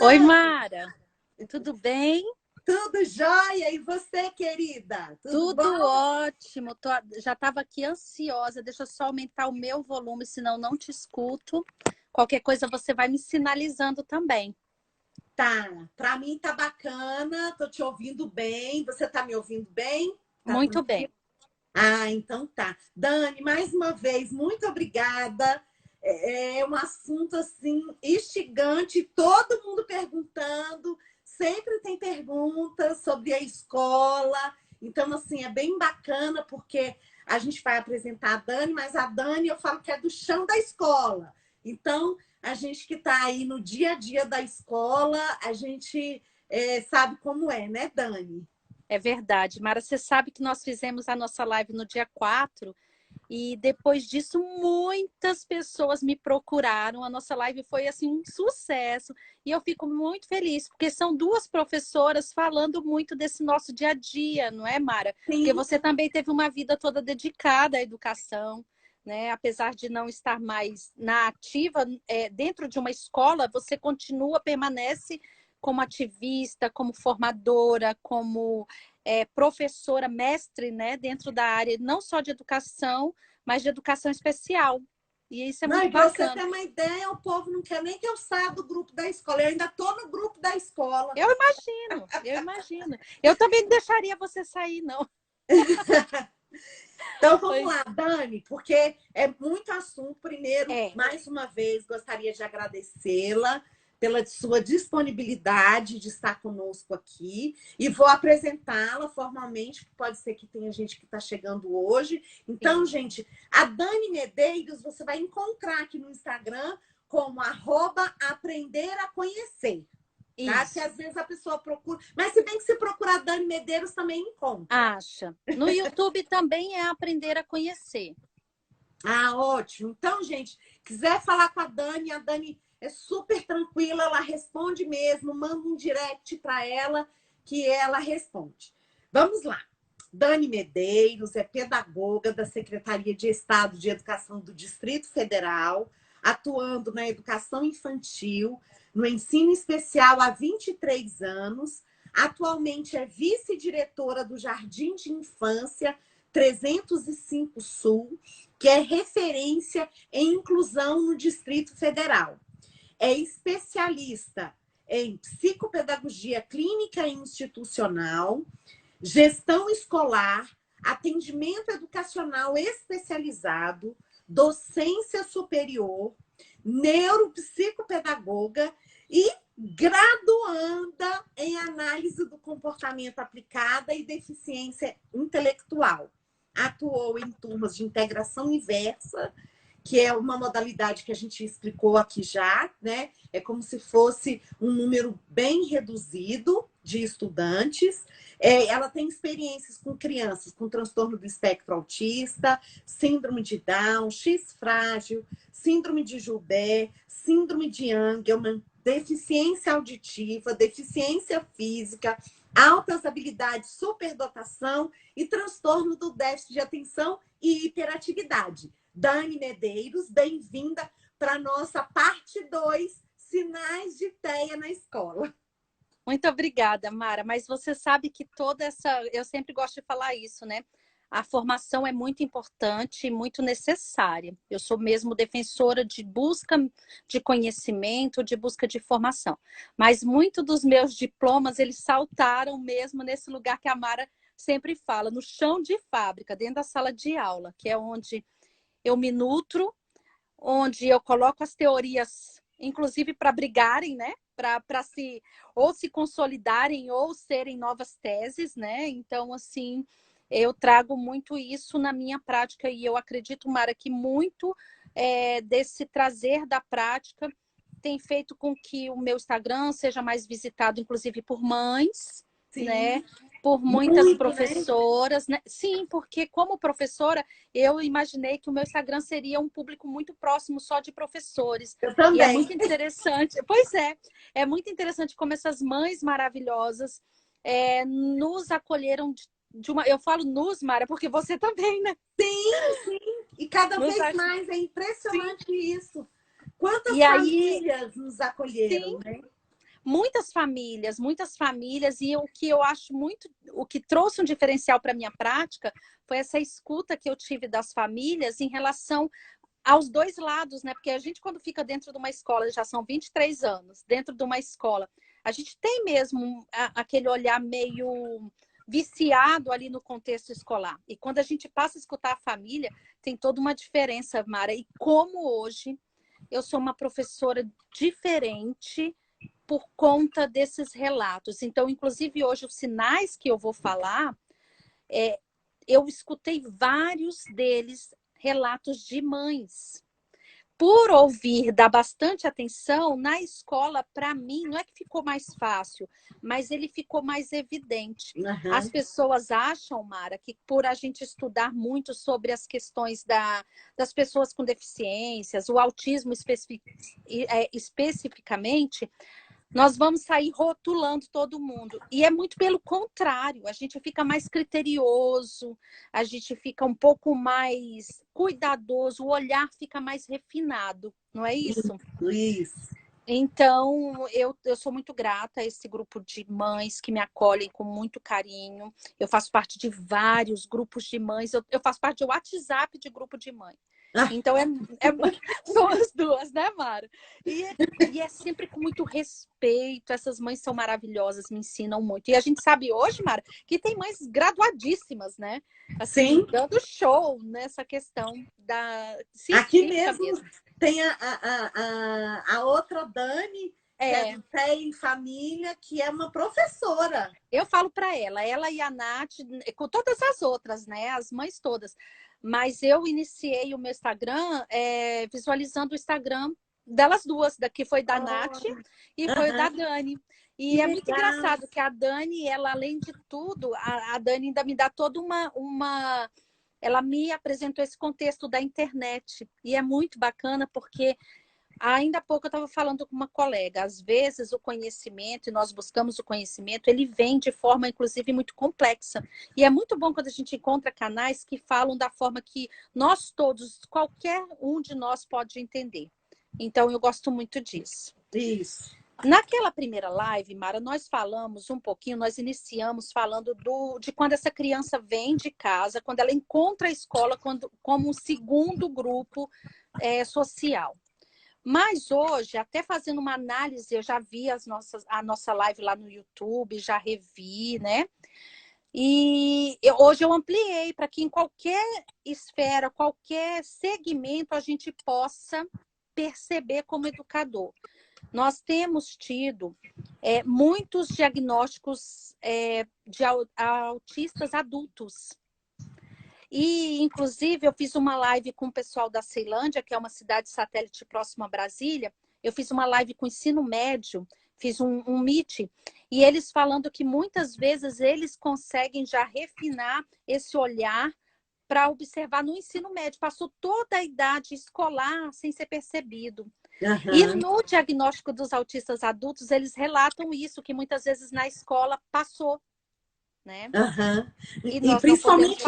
Oi, Mara. Tudo bem? Tudo jóia? E você, querida? Tudo Tudo bom? ótimo. Já estava aqui ansiosa. Deixa eu só aumentar o meu volume, senão não te escuto. Qualquer coisa você vai me sinalizando também. Tá. Para mim tá bacana. Tô te ouvindo bem. Você tá me ouvindo bem? Tá Muito tranquilo? bem. Ah, então tá. Dani, mais uma vez, muito obrigada. É um assunto assim instigante, todo mundo perguntando, sempre tem perguntas sobre a escola. Então, assim, é bem bacana porque a gente vai apresentar a Dani, mas a Dani eu falo que é do chão da escola. Então, a gente que está aí no dia a dia da escola, a gente sabe como é, né, Dani? É verdade. Mara, você sabe que nós fizemos a nossa live no dia 4. E depois disso, muitas pessoas me procuraram. A nossa live foi assim um sucesso. E eu fico muito feliz, porque são duas professoras falando muito desse nosso dia a dia, não é, Mara? Porque Sim. você também teve uma vida toda dedicada à educação, né? Apesar de não estar mais na ativa, dentro de uma escola, você continua, permanece como ativista, como formadora, como professora, mestre, né, dentro da área não só de educação, mas de educação especial. E isso é Não, muito e para você bacana. ter uma ideia, o povo não quer nem que eu saia do grupo da escola. Eu ainda estou no grupo da escola. Eu imagino, eu imagino. Eu também não deixaria você sair, não. Então vamos Pois lá, Dani, porque é muito assunto. Primeiro, é. mais uma vez, gostaria de agradecê-la pela sua disponibilidade de estar conosco aqui e vou apresentá-la formalmente, que pode ser que tenha gente que está chegando hoje. Então, Sim, gente, a Dani Medeiros você vai encontrar aqui no Instagram como @aprender a conhecer. Tá? Porque isso. às vezes a pessoa procura. Mas se bem que se procurar Dani Medeiros também encontra. Acha. No YouTube também é aprender a conhecer. Ah, ótimo. Então, gente, quiser falar com a Dani é super tranquila, ela responde mesmo, manda um direct para ela que ela responde. Vamos lá. Dani Medeiros é pedagoga da Secretaria de Estado de Educação do Distrito Federal, atuando na educação infantil, no ensino especial há 23 anos. Atualmente é vice-diretora do Jardim de Infância 305 Sul, que é referência em inclusão no Distrito Federal. É especialista em psicopedagogia clínica e institucional, gestão escolar, atendimento educacional especializado, docência superior, neuropsicopedagoga e graduanda em análise do comportamento aplicada e deficiência intelectual. Atuou em turmas de integração inversa, que é uma modalidade que a gente explicou aqui já, né? É como se fosse um número bem reduzido de estudantes. Ela tem experiências com crianças com transtorno do espectro autista, síndrome de Down, X frágil, síndrome de Joubert, síndrome de Angelman, deficiência auditiva, deficiência física, altas habilidades, superdotação e transtorno do déficit de atenção e hiperatividade. Dani Medeiros, bem-vinda para a nossa parte 2, Sinais de TEA na Escola. Muito obrigada, Mara. Mas você sabe que toda essa. Eu sempre gosto de falar isso, né? A formação é muito importante e muito necessária. Eu sou mesmo defensora de busca de conhecimento, de busca de formação. Mas muito dos meus diplomas, eles saltaram mesmo nesse lugar que a Mara sempre fala, no chão de fábrica, dentro da sala de aula, que é onde eu me nutro, onde eu coloco as teorias, inclusive para brigarem, né? Para se ou se consolidarem ou serem novas teses, né? Então, assim, eu trago muito isso na minha prática e eu acredito, Mara, que muito desse trazer da prática tem feito com que o meu Instagram seja mais visitado, inclusive por mães, Sim, né? Por muitas muito, né? professoras, né? Sim, porque como professora, eu imaginei que o meu Instagram seria um público muito próximo só de professores. Eu E é também. muito interessante. Pois é muito interessante como essas mães maravilhosas nos acolheram de uma. Eu falo nos, Mara, porque você também, né? E cada Nos, vez mais é sim. impressionante isso. Quantas E aí, famílias nos acolheram, sim, né? muitas famílias, e o que eu acho muito, o que trouxe um diferencial para a minha prática foi essa escuta que eu tive das famílias em relação aos dois lados, né? Porque a gente, quando fica dentro de uma escola, já são 23 anos, dentro de uma escola, a gente tem mesmo aquele olhar meio viciado ali no contexto escolar. E quando a gente passa a escutar a família, tem toda uma diferença, Mara. E como hoje eu sou uma professora diferente por conta desses relatos. Então, inclusive, hoje, os sinais que eu vou falar, eu escutei vários deles relatos de mães. Por ouvir, dar bastante atenção, na escola, para mim, não é que ficou mais fácil, mas ele ficou mais evidente. Uhum. As pessoas acham, Mara, que por a gente estudar muito sobre as questões das pessoas com deficiências, o autismo especificamente, nós vamos sair rotulando todo mundo. E é muito pelo contrário, a gente fica mais criterioso, a gente fica um pouco mais cuidadoso, o olhar fica mais refinado, não é isso? Isso. Então, eu sou muito grata a esse grupo de mães que me acolhem com muito carinho. Eu faço parte de vários grupos de mães, eu faço parte do WhatsApp de grupo de mãe. Então, são as duas, né, Mara? E é sempre com muito respeito. Essas mães são maravilhosas, me ensinam muito. E a gente sabe hoje, Mara, que tem mães graduadíssimas, né? Assim, sim, dando show nessa questão da aqui mesmo. Tem a outra Dani, que é do Pé em Família, que é uma professora. Eu falo para ela e a Nath, com todas as outras, né? As mães todas. Mas eu iniciei o meu Instagram visualizando o Instagram delas duas, que foi da Nath e foi o da Dani. E que é legal. muito engraçado que a Dani, ela, além de tudo, a Dani ainda me dá toda uma... Ela me apresentou esse contexto da internet. E é muito bacana porque ainda há pouco eu estava falando com uma colega. Às vezes o conhecimento, e nós buscamos o conhecimento, ele vem de forma, inclusive, muito complexa. E é muito bom quando a gente encontra canais que falam da forma que nós todos, qualquer um de nós pode entender. Então, eu gosto muito disso. Isso. Naquela primeira live, Mara, nós falamos um pouquinho, nós iniciamos falando de quando essa criança vem de casa, quando ela encontra a escola como um segundo grupo social. Mas hoje, até fazendo uma análise, eu já vi a nossa live lá no YouTube, já revi, né? E hoje eu ampliei para que em qualquer esfera, qualquer segmento, a gente possa perceber como educador. Nós temos tido muitos diagnósticos de autistas adultos. E, inclusive, eu fiz uma live com o pessoal da Ceilândia, que é uma cidade satélite próxima a Brasília. Eu fiz uma live com o ensino médio, fiz um meet, e eles falando que muitas vezes eles conseguem já refinar esse olhar para observar no ensino médio. Passou toda a idade escolar sem ser percebido. E no diagnóstico dos autistas adultos, eles relatam isso, que muitas vezes na escola passou. Né? E principalmente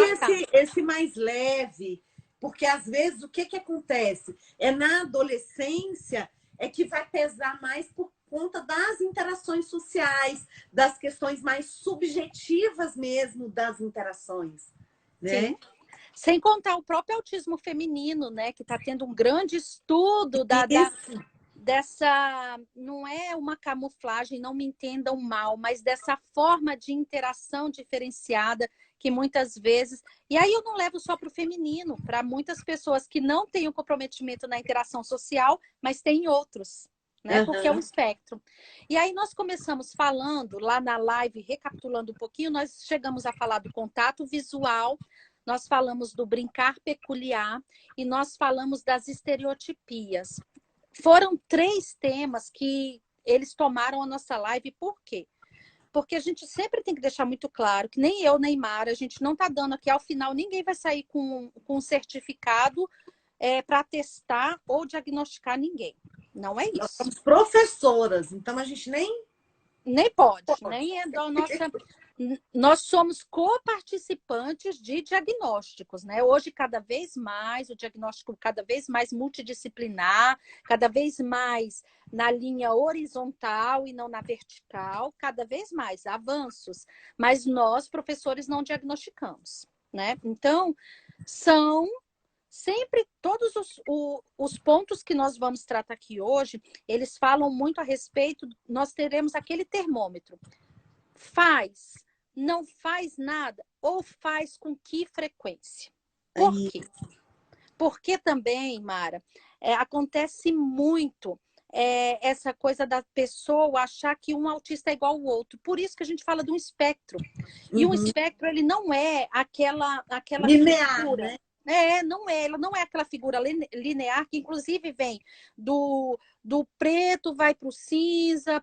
esse mais leve, porque às vezes o que acontece? Na adolescência é que vai pesar mais por conta das interações sociais, das questões mais subjetivas mesmo das interações, né? Sim. Sem contar o próprio autismo feminino, né? Que está tendo um grande estudo dessa, não é uma camuflagem, não me entendam mal, mas dessa forma de interação diferenciada que muitas vezes... E aí eu não levo só para o feminino, para muitas pessoas que não têm o comprometimento na interação social, mas têm outros, né? Porque é um espectro. E aí nós começamos falando, lá na live, recapitulando um pouquinho, nós chegamos a falar do contato visual, nós falamos do brincar peculiar e nós falamos das estereotipias. Foram 3 temas que eles tomaram a nossa live. Por quê? Porque a gente sempre tem que deixar muito claro que nem eu, nem Mara, a gente não está dando aqui, ao final, ninguém vai sair com um certificado para testar ou diagnosticar ninguém. Não é isso. Nós somos professoras, então a gente nem pode. Nem é da nossa... Nós somos coparticipantes de diagnósticos, né? Hoje, cada vez mais, o diagnóstico cada vez mais multidisciplinar, cada vez mais na linha horizontal e não na vertical, cada vez mais avanços. Mas nós, professores, não diagnosticamos, né? Então, são sempre todos os pontos que nós vamos tratar aqui hoje, eles falam muito a respeito, nós teremos aquele termômetro. Faz, não faz nada, ou faz com que frequência? Por quê? Porque também, Mara, acontece muito essa coisa da pessoa achar que um autista é igual ao outro. Por isso que a gente fala de um espectro. E um espectro, ele não é aquela linear, figura, né? Não é, ela não é aquela figura linear que inclusive vem do preto, vai para o cinza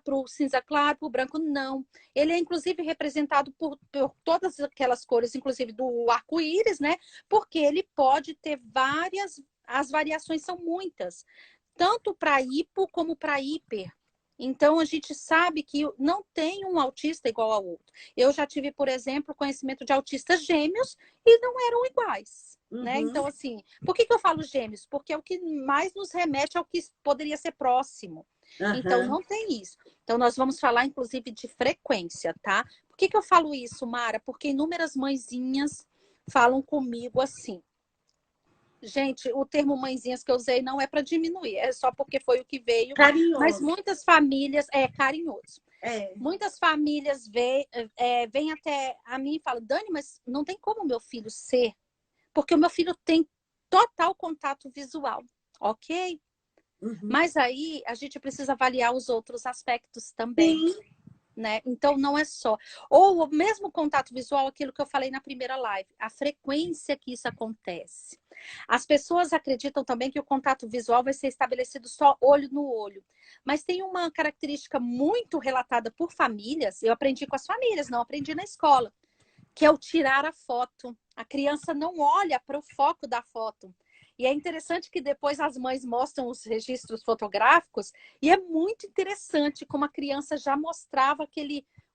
claro, para o branco, não. Ele é inclusive representado por todas aquelas cores, inclusive do arco-íris, né? Porque ele pode ter as variações são muitas, tanto para hipo como para hiper. Então, a gente sabe que não tem um autista igual ao outro. Eu já tive, por exemplo, conhecimento de autistas gêmeos e não eram iguais. Né? Então, assim, por que eu falo gêmeos? Porque é o que mais nos remete ao que poderia ser próximo. Então, não tem isso. Então, nós vamos falar, inclusive, de frequência, tá? Por que eu falo isso, Mara? Porque inúmeras mãezinhas falam comigo assim. Gente, o termo mãezinhas que eu usei não é para diminuir, é só porque foi o que veio. Carinhoso. Mas muitas famílias... É carinhoso. É. Muitas famílias vêm até a mim e falam, Dani, mas não tem como meu filho ser, porque o meu filho tem total contato visual, ok? Mas aí a gente precisa avaliar os outros aspectos também. Sim. Né? Então, não é só. Ou o mesmo contato visual, aquilo que eu falei na primeira live, a frequência que isso acontece. As pessoas acreditam também que o contato visual vai ser estabelecido só olho no olho. Mas tem uma característica muito relatada por famílias, eu aprendi com as famílias, não aprendi na escola, que é o tirar a foto. A criança não olha para o foco da foto. E é interessante que depois as mães mostram os registros fotográficos e é muito interessante como a criança já mostrava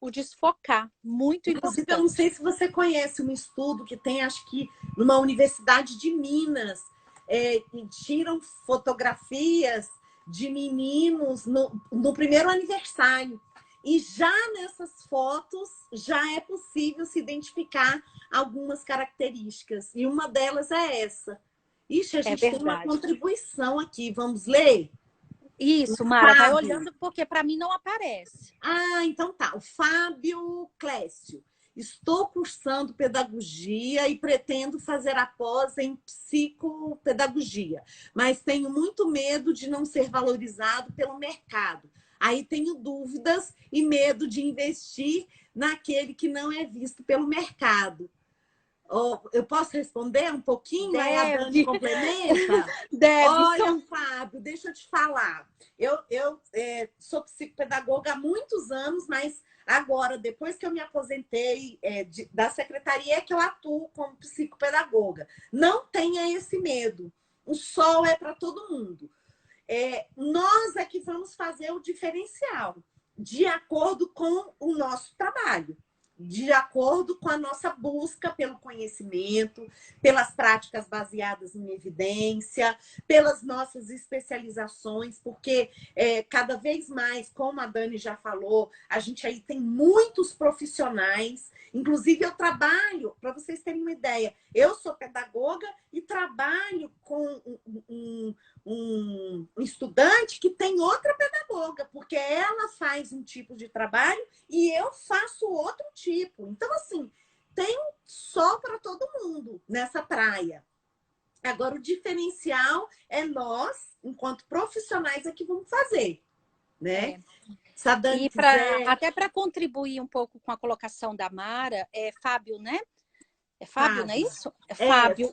o desfocar. Muito importante. Eu não sei se você conhece um estudo que tem, acho que, numa universidade de Minas, e tiram fotografias de meninos no primeiro aniversário. E já nessas fotos já é possível se identificar algumas características. E uma delas é essa. Ixi, a gente tem uma contribuição aqui. Vamos ler? Isso, Mara, vai olhando porque para mim não aparece. Ah, então tá. O Fábio Clécio. Estou cursando pedagogia e pretendo fazer a pós em psicopedagogia, mas tenho muito medo de não ser valorizado pelo mercado. Aí tenho dúvidas e medo de investir naquele que não é visto pelo mercado. Eu posso responder um pouquinho? Deve. Aí a Dani complementa? Deve. Olha, Fábio, deixa eu te falar. Eu sou psicopedagoga há muitos anos, mas agora, depois que eu me aposentei da secretaria, é que eu atuo como psicopedagoga. Não tenha esse medo. O sol é para todo mundo. Nós é que vamos fazer o diferencial de acordo com o nosso trabalho, de acordo com a nossa busca pelo conhecimento, pelas práticas baseadas em evidência, pelas nossas especializações, porque cada vez mais, como a Dani já falou, a gente aí tem muitos profissionais. Inclusive, eu trabalho, para vocês terem uma ideia, eu sou pedagoga e trabalho com um estudante que tem outra pedagoga, porque ela faz um tipo de trabalho e eu faço outro tipo. Então, assim, tem sol para todo mundo nessa praia. Agora, o diferencial é nós, enquanto profissionais, é que vamos fazer, né? Se a Dani quiser... até para contribuir um pouco com a colocação da Mara, Fábio, né? É Fábio, não é isso? Fábio.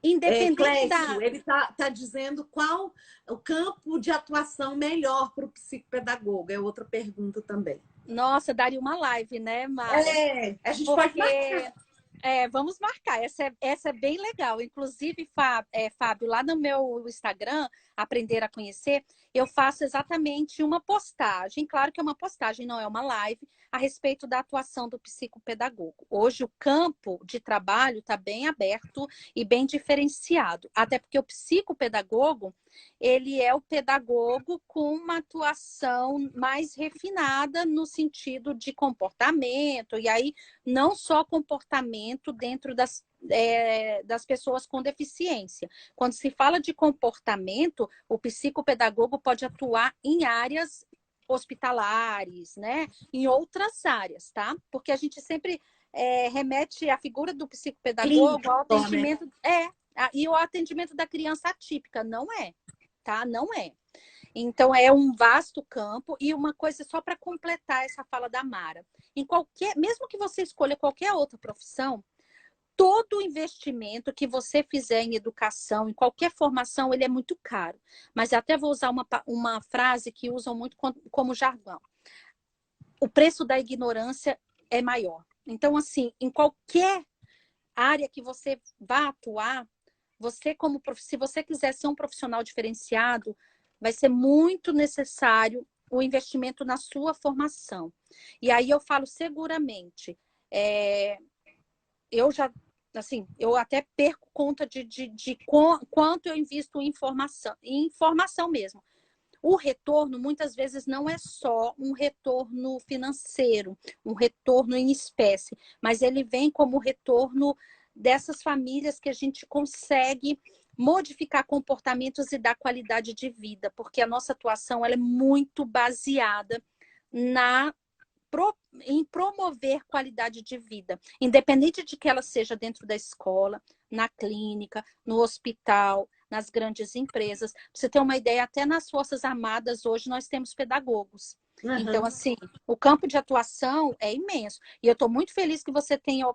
Independente Clécio, ele tá dizendo qual o campo de atuação melhor para o psicopedagogo. É outra pergunta também. Nossa, daria uma live, né, Mara? A gente pode marcar. Vamos marcar. Essa é bem legal. Inclusive, Fábio, lá no meu Instagram, Aprender a Conhecer, eu faço exatamente uma postagem. Claro que é uma postagem, não é uma live, a respeito da atuação do psicopedagogo. Hoje, o campo de trabalho está bem aberto e bem diferenciado. Até porque o psicopedagogo, ele é o pedagogo com uma atuação mais refinada no sentido de comportamento. E aí, não só comportamento dentro das pessoas com deficiência. Quando se fala de comportamento, o psicopedagogo pode atuar em áreas hospitalares, né? Em outras áreas, tá? Porque a gente sempre remete a figura do psicopedagogo ao Clínico, né? atendimento, e o atendimento da criança atípica, não é, tá? Não é. Então, é um vasto campo. E uma coisa só para completar essa fala da Mara. Mesmo que você escolha qualquer outra profissão, todo investimento que você fizer em educação, em qualquer formação, ele é muito caro. Mas até vou usar uma frase que usam muito como jargão. O preço da ignorância é maior. Então, assim, em qualquer área que você vá atuar, se você quiser ser um profissional diferenciado, vai ser muito necessário o investimento na sua formação. E aí eu falo seguramente, eu já, assim, eu até perco conta de quanto eu invisto em informação mesmo. O retorno, muitas vezes, não é só um retorno financeiro, um retorno em espécie, mas ele vem como retorno dessas famílias que a gente consegue modificar comportamentos e dar qualidade de vida, porque a nossa atuação ela é muito baseada em promover qualidade de vida, independente de que ela seja dentro da escola, na clínica, no hospital, nas grandes empresas. Pra você ter uma ideia, até nas Forças Armadas hoje nós temos pedagogos. Então, assim, o campo de atuação é imenso. E eu estou muito feliz que você tenha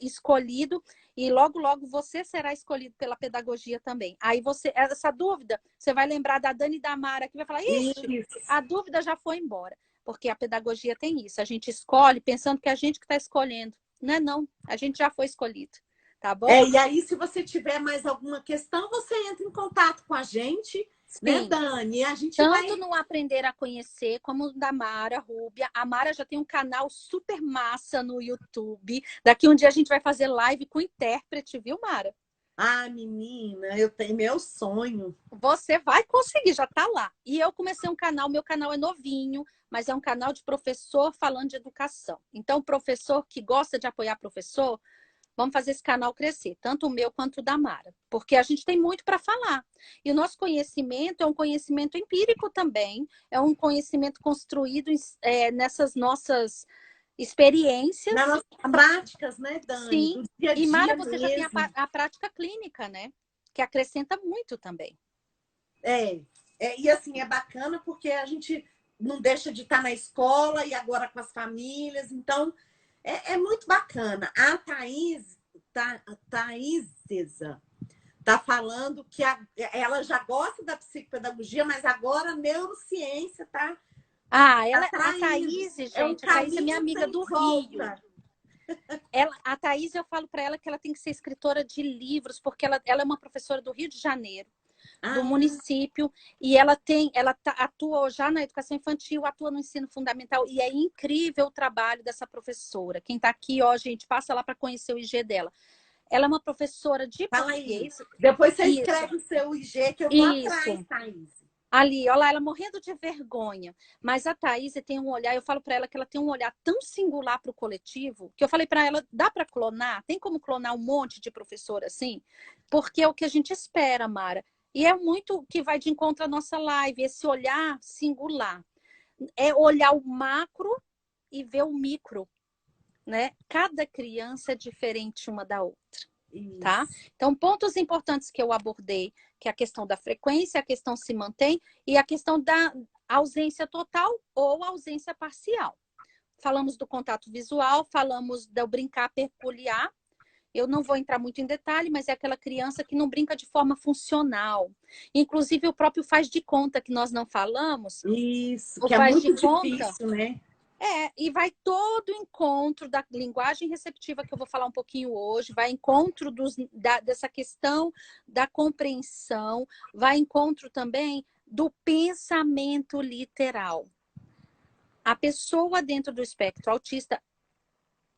escolhido e logo, logo você será escolhido pela pedagogia também. Aí essa dúvida, você vai lembrar da Dani e da Mara, que vai falar, ixi, a dúvida já foi embora. Porque a pedagogia tem isso. A gente escolhe pensando que é a gente que está escolhendo. Não é não. A gente já foi escolhido. Tá bom? E aí, se você tiver mais alguma questão, você entra em contato com a gente, né, Sim. Dani? A gente Tanto no Aprender a Conhecer, como da Mara Rúbia. A Mara já tem um canal super massa no YouTube. Daqui um dia a gente vai fazer live com intérprete, viu, Mara? Ah, menina, eu tenho meu sonho. Você vai conseguir, já tá lá. E eu comecei um canal, meu canal é novinho, mas é um canal de professor falando de educação. Então, professor que gosta de apoiar professor, vamos fazer esse canal crescer, tanto o meu quanto o da Mara, porque a gente tem muito para falar. E o nosso conhecimento é um conhecimento empírico também, é um conhecimento construído nessas nossas experiências. Nas nossas práticas, né, Dani? Sim. Do dia a E Mara, dia você já tem mesmo. a prática clínica, né? Que acrescenta muito também. E assim, é bacana porque a gente não deixa de estar na escola e agora com as famílias, então é muito bacana. A Thaísa tá falando que ela já gosta da psicopedagogia, mas agora a neurociência tá A Thaís, gente, é um a Thaís é minha caminho amiga sem do volta. Rio. A Thaís, eu falo para ela que ela tem que ser escritora de livros, porque ela é uma professora do Rio de Janeiro, do município, e ela atua já na educação infantil, atua no ensino fundamental, e é incrível o trabalho dessa professora. Quem está aqui, ó, gente, passa lá para conhecer o IG dela. Ela é uma professora de português. Depois você escreve o seu IG, que eu vou atrás, Thaís. Ali, olha lá, ela morrendo de vergonha. Mas a Thaís tem um olhar, eu falo para ela que ela tem um olhar tão singular para o coletivo, que eu falei para ela, dá para clonar? Tem como clonar um monte de professor assim? Porque é o que a gente espera, Mara. E é muito que vai de encontro à nossa live, esse olhar singular. É olhar o macro e ver o micro, né? Cada criança é diferente uma da outra. Tá? Então, pontos importantes que eu abordei, que é a questão da frequência, a questão se mantém e a questão da ausência total ou ausência parcial. Falamos do contato visual, falamos do brincar peculiar. Eu não vou entrar muito em detalhe, mas é aquela criança que não brinca de forma funcional. Inclusive, o próprio faz de conta que nós não falamos. Isso, o que é faz de muito conta difícil, né? E vai todo o encontro da linguagem receptiva, que eu vou falar um pouquinho hoje, vai encontro dessa questão da compreensão, vai encontro também do pensamento literal. A pessoa dentro do espectro autista,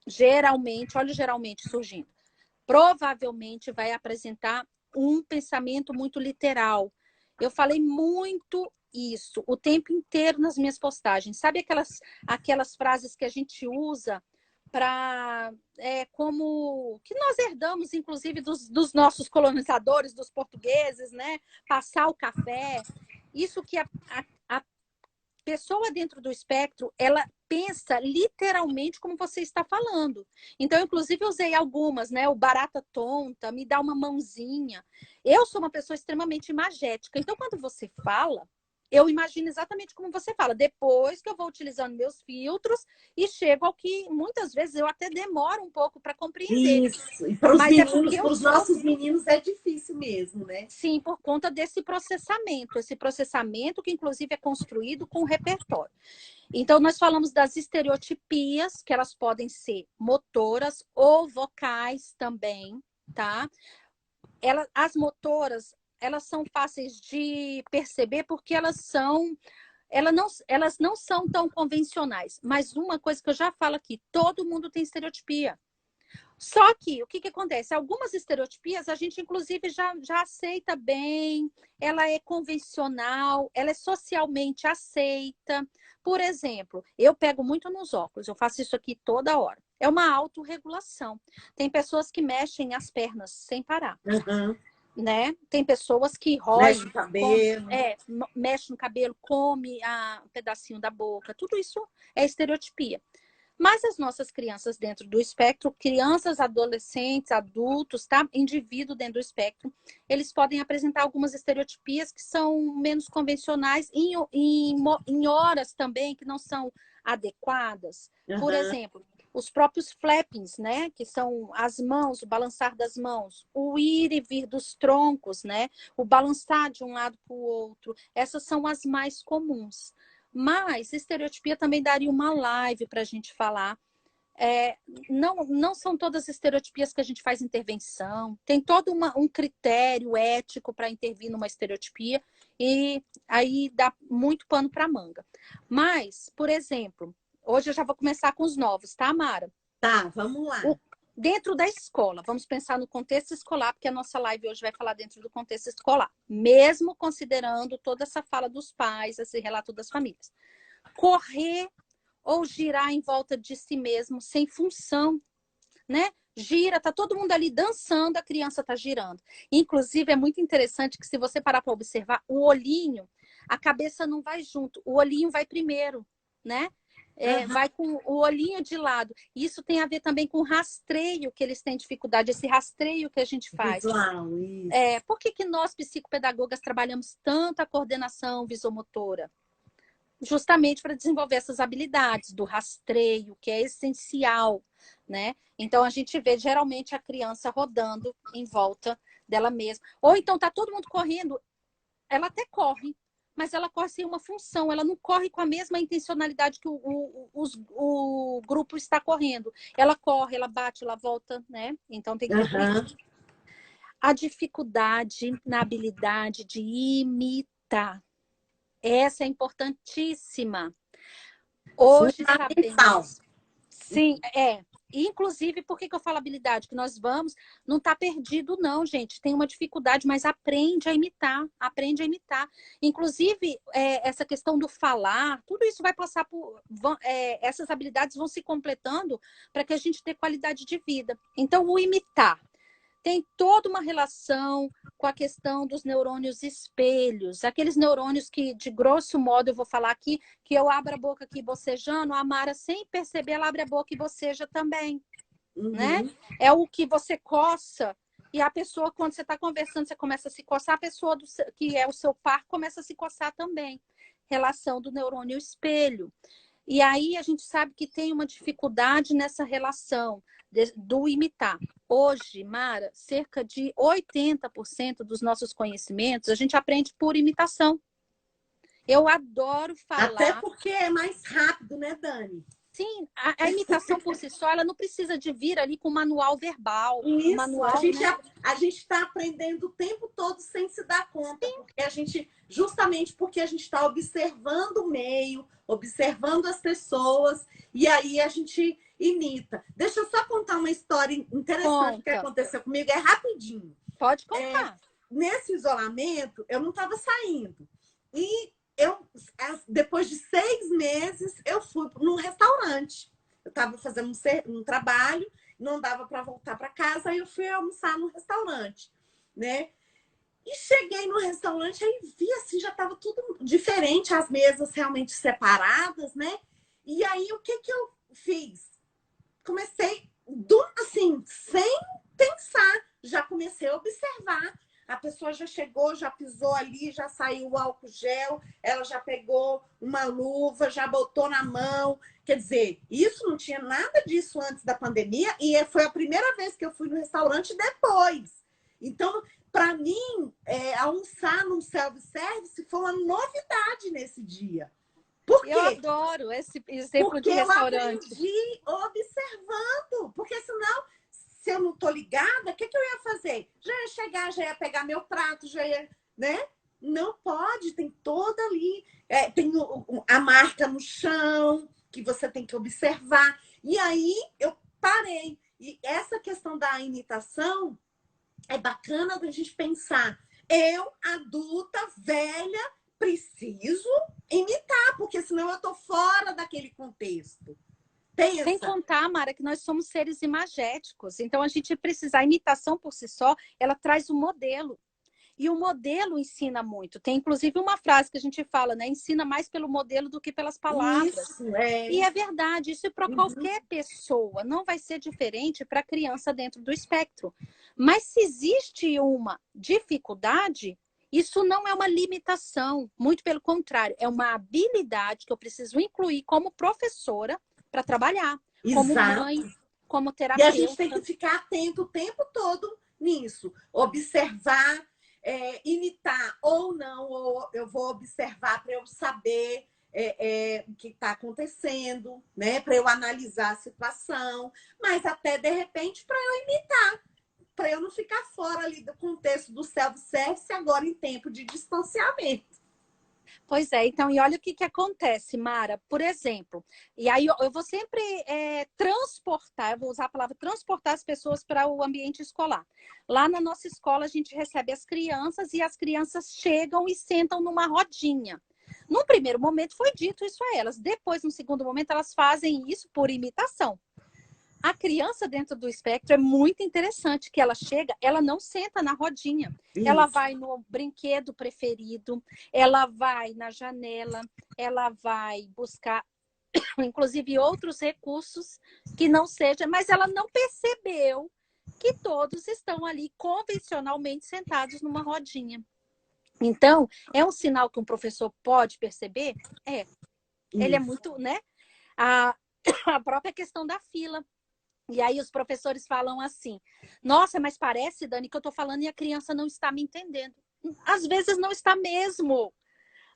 geralmente, olha o geralmente surgindo, provavelmente vai apresentar um pensamento muito literal. Eu falei muito isso o tempo inteiro nas minhas postagens. Sabe aquelas frases que a gente usa para como que nós herdamos, inclusive, dos nossos colonizadores, dos portugueses, né? Passar o café. Isso que a pessoa dentro do espectro, ela pensa literalmente como você está falando. Então, inclusive, eu usei algumas, né? O barata tonta, me dá uma mãozinha. Eu sou uma pessoa extremamente imagética. Então, quando você fala, eu imagino exatamente como você fala. Depois que eu vou utilizando meus filtros e chego ao que muitas vezes eu até demoro um pouco para compreender. Isso. E para os Mas é meninos, porque para eu os sou. nossos meninos é difícil mesmo, né? Sim, por conta desse processamento que inclusive é construído com o repertório. Então, nós falamos das estereotipias, que elas podem ser motoras ou vocais também, tá? As motoras, elas são fáceis de perceber porque elas não são tão convencionais. Mas uma coisa que eu já falo aqui, todo mundo tem estereotipia. Só que, o que acontece? Algumas estereotipias a gente, inclusive, já aceita bem, ela é convencional, ela é socialmente aceita. Por exemplo, eu pego muito nos óculos, eu faço isso aqui toda hora. É uma autorregulação. Tem pessoas que mexem as pernas sem parar, né? Tem pessoas que roem, Mexe o cabelo. mexe no cabelo, come um pedacinho da boca. Tudo isso é estereotipia. Mas as nossas crianças dentro do espectro, crianças, adolescentes, adultos, tá? Indivíduo dentro do espectro, eles podem apresentar algumas estereotipias que são menos convencionais em horas também que não são adequadas. Por exemplo, os próprios flappings, né? Que são as mãos, o balançar das mãos, o ir e vir dos troncos, né? O balançar de um lado para o outro. Essas são as mais comuns. Mas estereotipia também daria uma live para a gente falar. Não são todas as estereotipias que a gente faz intervenção. Tem todo um critério ético para intervir numa estereotipia e aí dá muito pano para manga. Mas, por exemplo, hoje eu já vou começar com os novos, tá, Mara? Tá, vamos lá. Dentro da escola, vamos pensar no contexto escolar, porque a nossa live hoje vai falar dentro do contexto escolar, mesmo considerando toda essa fala dos pais, esse relato das famílias. Correr ou girar em volta de si mesmo sem função, né? Gira, tá todo mundo ali dançando, a criança tá girando. Inclusive, é muito interessante que se você parar para observar, o olhinho, a cabeça não vai junto, o olhinho vai primeiro, né? Vai com o olhinho de lado. Isso tem a ver também com o rastreio que eles têm dificuldade, esse rastreio que a gente faz. Visual, isso. Por que nós, psicopedagogas, trabalhamos tanto a coordenação visomotora? Justamente para desenvolver essas habilidades do rastreio, que é essencial, né? Então, a gente vê geralmente a criança rodando em volta dela mesma. Ou então tá todo mundo correndo, ela até corre, mas ela corre sem uma função, ela não corre com a mesma intencionalidade que o grupo está correndo. Ela corre, ela bate, ela volta, né? Então tem que ter cuidado. A dificuldade na habilidade de imitar. Essa é importantíssima. Hoje sabemos. Sim, Inclusive, por que eu falo habilidade? Que nós vamos, não está perdido, não, gente. Tem uma dificuldade, mas aprende a imitar, aprende a imitar. Inclusive, essa questão do falar, tudo isso vai passar por. Essas habilidades vão se completando para que a gente tenha qualidade de vida. Então, o imitar tem toda uma relação com a questão dos neurônios espelhos, aqueles neurônios que, de grosso modo, eu vou falar aqui, que eu abro a boca aqui bocejando, a Mara, sem perceber, ela abre a boca e boceja também, né? É o que você coça, e a pessoa, quando você está conversando, você começa a se coçar, a pessoa que é o seu par começa a se coçar também. Relação do neurônio espelho. E aí a gente sabe que tem uma dificuldade nessa relação do imitar. Hoje, Mara, cerca de 80% dos nossos conhecimentos a gente aprende por imitação. Eu adoro falar. Até porque é mais rápido, né, Dani? Sim, a imitação por si só, ela não precisa de vir ali com manual verbal, Isso, manual, né? a gente está aprendendo o tempo todo sem se dar conta, porque a gente, justamente porque a gente está observando o meio, observando as pessoas, e aí a gente imita. Deixa eu só contar uma história interessante que Conta, aconteceu comigo, é rapidinho. pode É, contar. nesse isolamento, eu não estava saindo. E eu, depois de 6 meses, eu fui num restaurante. Eu estava fazendo um trabalho, não dava para voltar para casa, aí eu fui almoçar no restaurante, né? E cheguei no restaurante, aí vi assim, já estava tudo diferente, as mesas realmente separadas, né? E aí, o que que eu fiz? Comecei, assim, sem pensar, já comecei a observar. A pessoa já chegou, já pisou ali, já saiu o álcool gel, ela já pegou uma luva, já botou na mão. Quer dizer, isso não tinha nada disso antes da pandemia e foi a primeira vez que eu fui no restaurante depois. Então, para mim, almoçar num self-service foi uma novidade nesse dia. Por Eu quê? adoro esse exemplo Porque de eu restaurante. aprendi observando. Porque senão, se eu não estou ligada, o que, que eu ia fazer? Já ia chegar, já ia pegar meu prato, já ia, né? Não pode, tem toda ali. Tem a marca no chão, que você tem que observar. E aí eu parei. E essa questão da imitação é bacana da gente pensar. Eu, adulta, velha, preciso imitar, porque senão eu estou fora daquele contexto. Sem Pensa. contar, Mara, que nós somos seres imagéticos. Então, a gente precisa, a imitação por si só, ela traz um modelo. E o modelo ensina muito. Tem, inclusive, uma frase que a gente fala, né? Ensina mais pelo modelo do que pelas palavras. Isso, é. E é verdade, isso para Uhum. qualquer pessoa. Não vai ser diferente para a criança dentro do espectro. Mas se existe uma dificuldade, isso não é uma limitação. Muito pelo contrário, é uma habilidade que eu preciso incluir como professora para trabalhar, como mãe, Exato. como E a gente tem que terapeuta. ficar atento o tempo todo nisso. Observar, imitar ou não, ou eu vou observar para eu saber o que está acontecendo, né? Para eu analisar a situação, mas até de repente para eu imitar, para eu não ficar fora ali do contexto do self-service agora em tempo de distanciamento. Pois é, então, e olha o que, que acontece, Mara, por exemplo, e aí eu vou sempre transportar, eu vou usar a palavra transportar as pessoas para o ambiente escolar. Lá na nossa escola, a gente recebe as crianças e as crianças chegam e sentam numa rodinha. No primeiro momento foi dito isso a elas, depois, no segundo momento, elas fazem isso por imitação. A criança dentro do espectro é muito interessante que ela chega, ela não senta na rodinha. Ela Isso. vai no brinquedo preferido, ela vai na janela, ela vai buscar, inclusive, outros recursos que não seja, mas ela não percebeu que todos estão ali convencionalmente sentados numa rodinha. Então, é um sinal que um professor pode perceber? É. Ele é Isso. muito, né? A, a própria questão da fila. E aí os professores falam assim: nossa, mas parece, Dani, que eu estou falando e a criança não está me entendendo. Às vezes não está mesmo.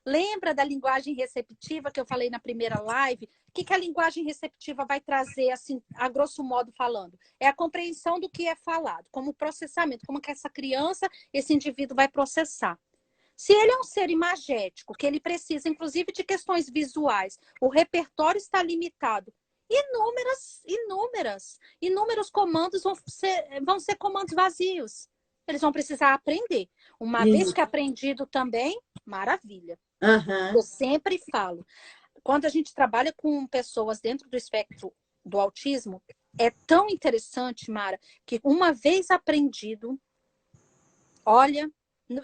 Lembra da linguagem receptiva que eu falei na primeira live? O que a linguagem receptiva vai trazer, assim, a grosso modo falando? É a compreensão do que é falado, como processamento, como que essa criança, esse indivíduo vai processar. Se ele é um ser imagético, que ele precisa, inclusive, de questões visuais, o repertório está limitado. Inúmeros comandos vão ser comandos vazios. Eles vão precisar aprender. Uma vez Isso. que aprendido também, maravilha. Eu Uhum. sempre falo, quando a gente trabalha com pessoas dentro do espectro do autismo, é tão interessante, Mara, que uma vez aprendido, olha,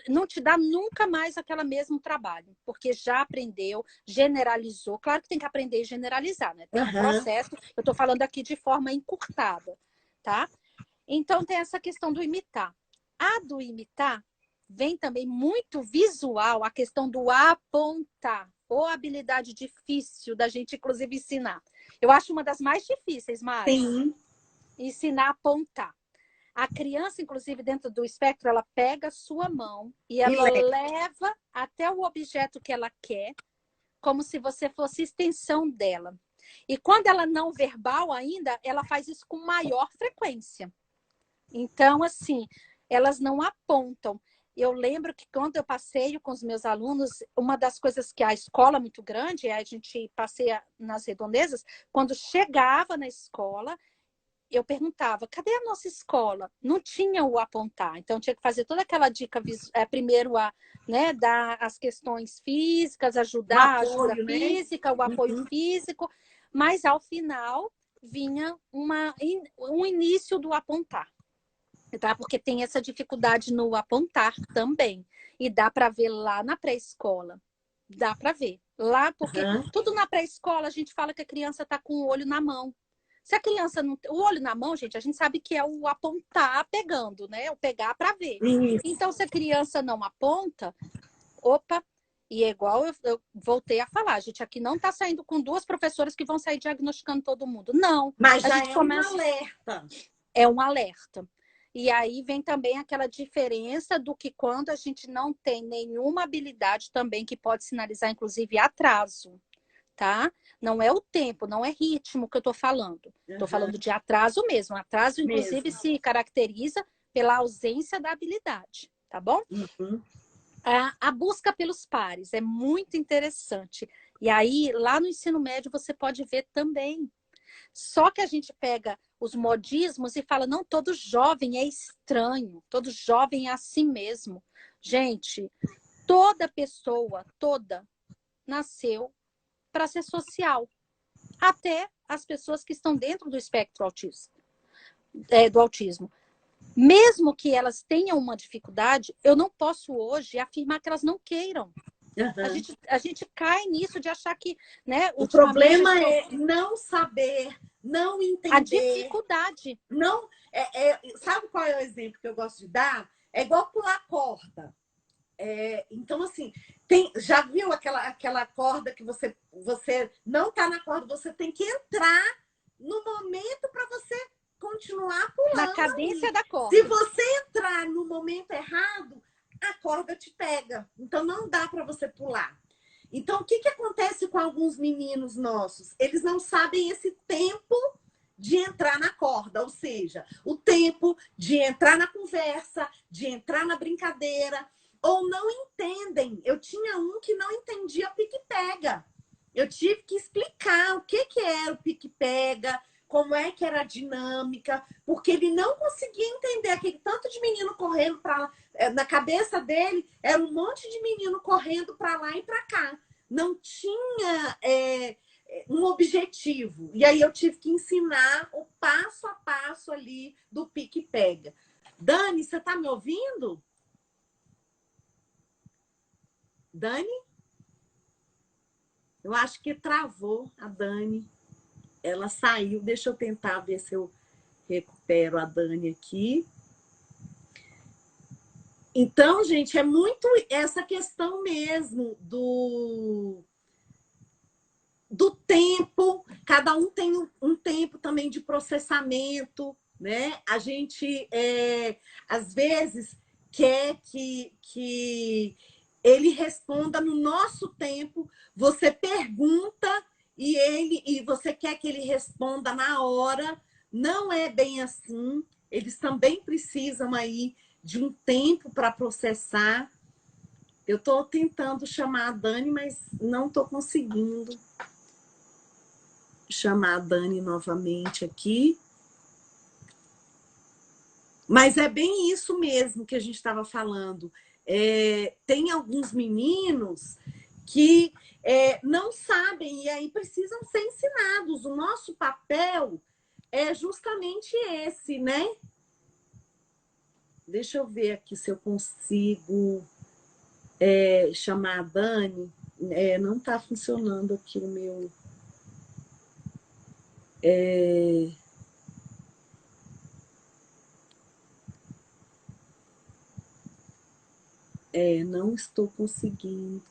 não te dá nunca mais aquele mesmo trabalho, porque já aprendeu, generalizou. Claro que tem que aprender e generalizar, né? Tem um Uhum. processo, eu estou falando aqui de forma encurtada, tá? Então tem essa questão do imitar. A do imitar vem também muito visual, a questão do apontar, ou habilidade difícil da gente, inclusive, ensinar. Eu acho uma das mais difíceis, Mara, Sim. ensinar a apontar. A criança, inclusive, dentro do espectro, ela pega a sua mão e E ela leve. leva até o objeto que ela quer, como se você fosse extensão dela. E quando ela não verbal ainda, ela faz isso com maior frequência. Então, assim, elas não apontam. Eu lembro que quando eu passeio com os meus alunos, uma das coisas que a escola é muito grande, a gente passeia nas redondezas, quando chegava na escola, eu perguntava, cadê a nossa escola? Não tinha o apontar, então tinha que fazer toda aquela dica, primeiro né, dar as questões físicas, ajudar a ajuda física, o apoio físico, mas ao final vinha um início do apontar. Tá? Porque tem essa dificuldade no apontar também. E dá para ver lá na pré-escola. Dá para ver. Lá, porque tudo na pré-escola a gente fala que a criança está com o olho na mão. Se a criança não tem o olho na mão, gente, a gente sabe que é o apontar pegando, né? O pegar para ver. Isso. Então, se a criança não aponta, opa, e é igual eu voltei a falar, a gente aqui não está saindo com duas professoras que vão sair diagnosticando todo mundo. Não. Mas a já gente é começa... um alerta. É um alerta. E aí vem também aquela diferença do que quando a gente não tem nenhuma habilidade também que pode sinalizar, inclusive, atraso, tá? Não é o tempo, não é ritmo que eu tô falando. Tô falando de atraso mesmo. Atraso, inclusive, se caracteriza pela ausência da habilidade, tá bom? A busca pelos pares é muito interessante. E aí, lá no ensino médio, você pode ver também. Só que a gente pega os modismos e fala, não, todo jovem é estranho, todo jovem é assim mesmo. Gente, toda pessoa, toda, nasceu para ser social. Até as pessoas que estão dentro do espectro autista, do autismo. Mesmo que elas tenham uma dificuldade, eu não posso hoje afirmar que elas não queiram. A gente cai nisso de achar que, né? O problema é não saber, não entender. A dificuldade. Não, sabe qual é o exemplo que eu gosto de dar? É igual pular corda. Então, assim, já viu aquela corda que você não está na corda, você tem que entrar no momento para você continuar pulando. Na cadência da corda. Se você entrar no momento errado, a corda te pega. Então, não dá para você pular. Então, o que acontece com alguns meninos nossos? Eles não sabem esse tempo de entrar na corda, ou seja, o tempo de entrar na conversa, de entrar na brincadeira, ou não entendem. Eu tinha um que não entendia pique-pega. Eu tive que explicar o que era o pique-pega, como é que era a dinâmica, porque ele não conseguia entender aquele tanto de menino correndo para lá. Na cabeça dele, era um monte de menino correndo para lá e para cá. Não tinha um objetivo. E aí eu tive que ensinar o passo a passo ali do pique-pega. Dani, você está me ouvindo? Dani? Eu acho que travou a Dani. Ela saiu. Deixa eu tentar ver se eu recupero a Dani aqui. Então, gente, é muito essa questão mesmo do tempo. Cada um tem um tempo também de processamento, né? A gente, às vezes, quer que ele responda no nosso tempo. Você pergunta e você quer que ele responda na hora. Não é bem assim. Eles também precisam aí de um tempo para processar. Eu estou tentando chamar a Dani, mas não estou conseguindo chamar a Dani novamente aqui. Mas é bem isso mesmo que a gente estava falando. Tem alguns meninos que não sabem e aí precisam ser ensinados. O nosso papel é justamente esse, né? Deixa eu ver aqui se eu consigo chamar a Dani. Não está funcionando aqui o meu... não estou conseguindo.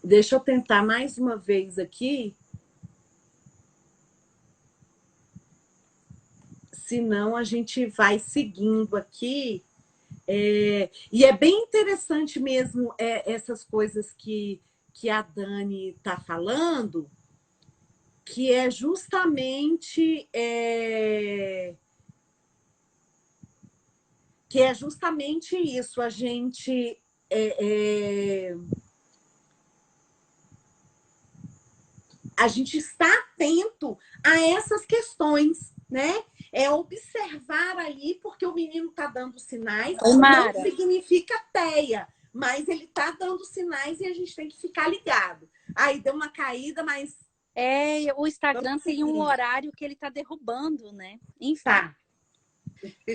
Deixa eu tentar mais uma vez aqui. Senão a gente vai seguindo aqui. E é bem interessante mesmo essas coisas que que a Dani está falando, que é justamente isso, a gente está atento a essas questões, né? É observar ali, porque o menino está dando sinais, Oi, não Mara. significa teia, mas ele está dando sinais e a gente tem que ficar ligado. Aí deu uma caída, mas O Instagram vamos tem um seguir. horário que ele está derrubando, né? Enfim. Tá.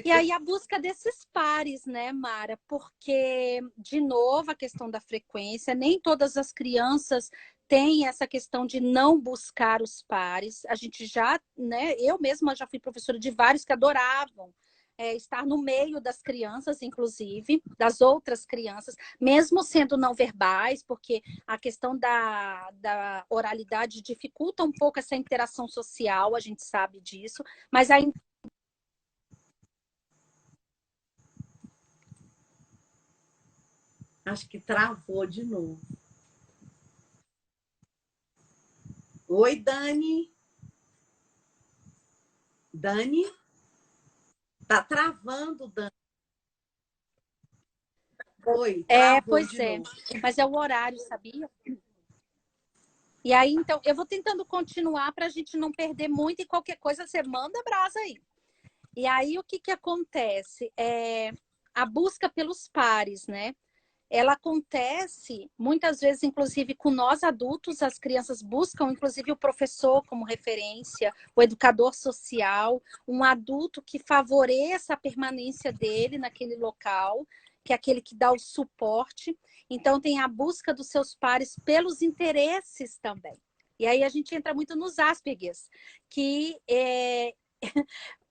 E aí a busca desses pares, né, Mara? Porque, de novo, a questão da frequência, nem todas as crianças têm essa questão de não buscar os pares. A gente já, né, eu mesma já fui professora de vários que adoravam estar no meio das crianças, inclusive, das outras crianças, mesmo sendo não verbais, porque a questão da oralidade dificulta um pouco essa interação social, a gente sabe disso, mas a Acho que travou de novo. Oi, Dani. Dani? Tá travando, Dani. Oi, travou Pois de é, novo. mas é o horário, sabia? E aí, então, eu vou tentando continuar para a gente não perder muito e qualquer coisa você manda brasa aí. E aí, o que que acontece? A busca pelos pares, né? Ela acontece muitas vezes, inclusive, com nós adultos, as crianças buscam, inclusive, o professor como referência, o educador social, um adulto que favoreça a permanência dele naquele local, que é aquele que dá o suporte. Então, tem a busca dos seus pares pelos interesses também. E aí a gente entra muito nos Aspergers, que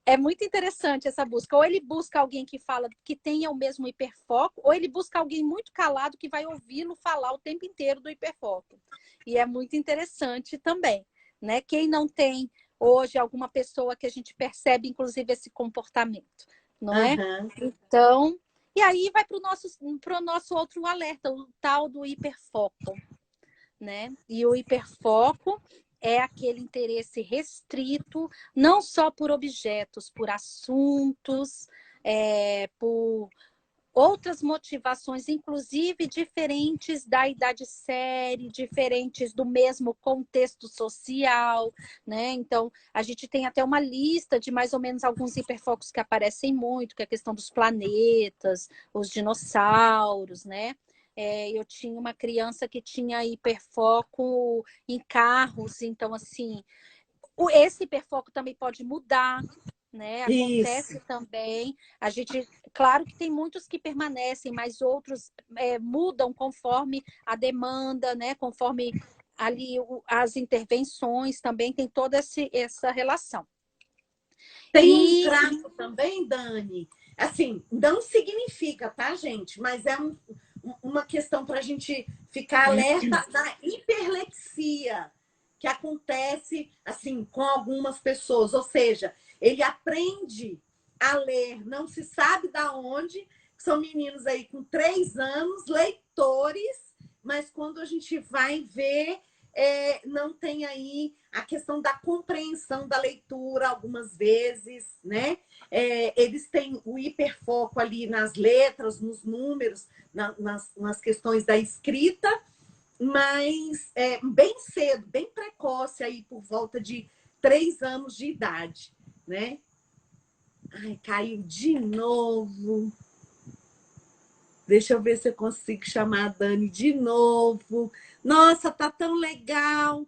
é muito interessante essa busca. Ou ele busca alguém que fala que tenha o mesmo hiperfoco, ou ele busca alguém muito calado que vai ouvi-lo falar o tempo inteiro do hiperfoco. E é muito interessante também, né? Quem não tem hoje alguma pessoa que a gente percebe, inclusive, esse comportamento, não é? Uhum. Então, e aí vai para o nosso outro alerta, o tal do hiperfoco, né? E o hiperfoco é aquele interesse restrito, não só por objetos, por assuntos, por outras motivações, inclusive diferentes da idade série, diferentes do mesmo contexto social, né? Então, a gente tem até uma lista de mais ou menos alguns hiperfocos que aparecem muito, que é a questão dos planetas, os dinossauros, né? Eu tinha uma criança que tinha hiperfoco em carros, então, assim, esse hiperfoco também pode mudar, né? Isso. Acontece também. A gente, claro que tem muitos que permanecem, mas outros mudam conforme a demanda, né? Conforme ali as intervenções também tem toda essa relação. Tem um E traço também, Dani, assim, não significa, tá, gente? Mas é uma questão para a gente ficar alerta da hiperlexia que acontece, assim, com algumas pessoas. Ou seja, ele aprende a ler, não se sabe da onde, são meninos aí com 3 anos, leitores, mas quando a gente vai ver, não tem aí a questão da compreensão da leitura algumas vezes, né? Eles têm o hiperfoco ali nas letras, nos números, nas questões da escrita, mas bem cedo, bem precoce, aí por volta de 3 anos de idade, né? Ai, caiu de novo. Deixa eu ver se eu consigo chamar a Dani de novo. Nossa, tá tão legal.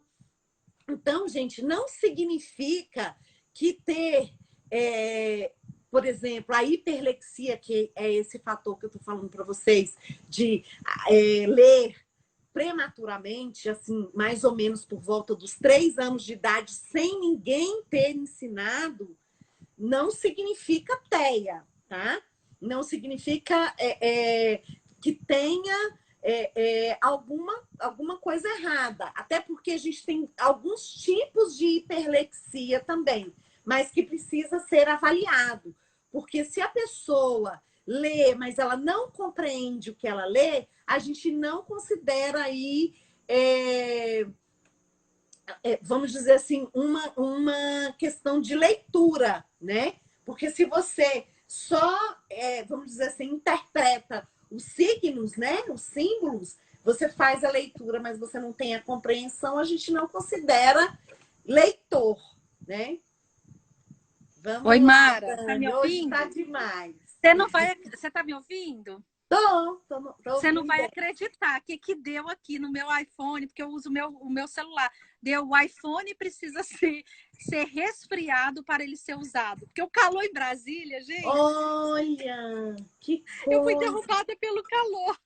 Então, gente, não significa que ter, por exemplo, a hiperlexia, que é esse fator que eu estou falando para vocês, de ler prematuramente, assim, mais ou menos por volta dos 3 anos de idade, sem ninguém ter ensinado, não significa TEA, tá? Não significa que tenha alguma coisa errada. Até porque a gente tem alguns tipos de hiperlexia também, mas que precisa ser avaliado. Porque se a pessoa lê, mas ela não compreende o que ela lê, a gente não considera aí vamos dizer assim, uma questão de leitura, né? Porque se você só, vamos dizer assim, interpreta os signos, né? Os símbolos, você faz a leitura, mas você não tem a compreensão, a gente não considera leitor, né? Oi, Vamos lá, Mara, tá me Dani. Hoje tá ouvindo? demais. Você tá me ouvindo? Tô Você não ouvindo vai bem. acreditar o que deu aqui no meu iPhone, porque eu uso o meu celular. Deu, o iPhone precisa ser resfriado para ele ser usado. Porque o calor em Brasília, gente, Olha, que eu fui coisa. derrubada pelo calor.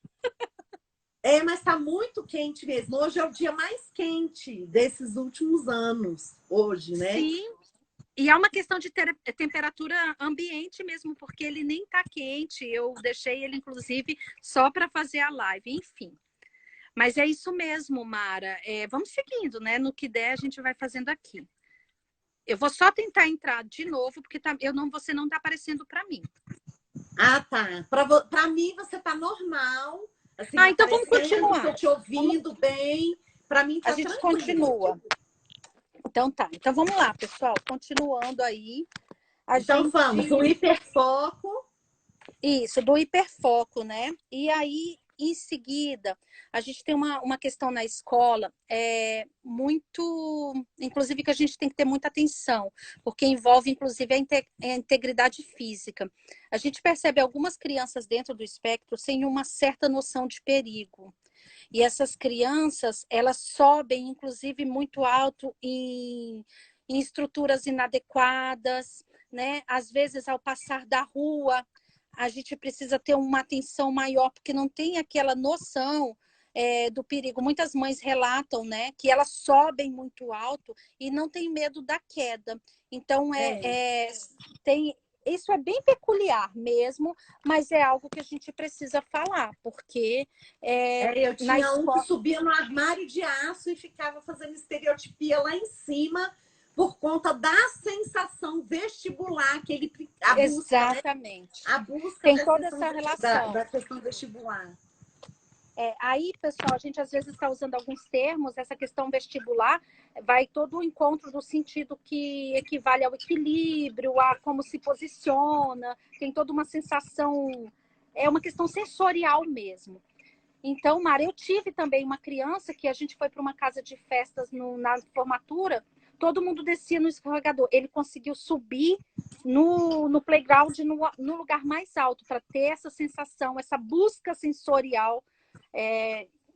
Mas tá muito quente mesmo. Hoje é o dia mais quente desses últimos anos. Hoje, né? Sim, e é uma questão de temperatura ambiente mesmo, porque ele nem tá quente. Eu deixei ele, inclusive, só para fazer a live, enfim. Mas é isso mesmo, Mara. Vamos seguindo, né? No que der, a gente vai fazendo aqui. Eu vou só tentar entrar de novo, porque você não está aparecendo para mim. Ah, tá. Para mim, você tá normal. Assim, Então vamos aparecendo, tô continuar. te ouvindo bem. Para mim, A tá gente tranquilo. continua. Então tá. Então vamos lá, pessoal. Continuando aí. A Então, gente. vamos. O hiperfoco. Isso, do hiperfoco, né? E aí, em seguida, a gente tem uma questão na escola, inclusive, que a gente tem que ter muita atenção, porque envolve, inclusive, a integridade física. A gente percebe algumas crianças dentro do espectro sem uma certa noção de perigo. E essas crianças, elas sobem, inclusive, muito alto em estruturas inadequadas, né? Às vezes, ao passar da rua, a gente precisa ter uma atenção maior, porque não tem aquela noção do perigo. Muitas mães relatam, né, que elas sobem muito alto e não tem medo da queda. Então, tem, isso é bem peculiar mesmo, mas é algo que a gente precisa falar, porque Eu na tinha um que escola. subia no armário de aço e ficava fazendo estereotipia lá em cima por conta da sensação vestibular que ele a busca, né? Exatamente. A busca Tem da toda questão, essa relação. da questão vestibular. Aí, pessoal, a gente às vezes está usando alguns termos, essa questão vestibular vai todo o encontro do sentido que equivale ao equilíbrio, a como se posiciona, tem toda uma sensação, é uma questão sensorial mesmo. Então, Mara, eu tive também uma criança que a gente foi para uma casa de festas na formatura, todo mundo descia no escorregador. Ele conseguiu subir no playground, no lugar mais alto, para ter essa sensação, essa busca sensorial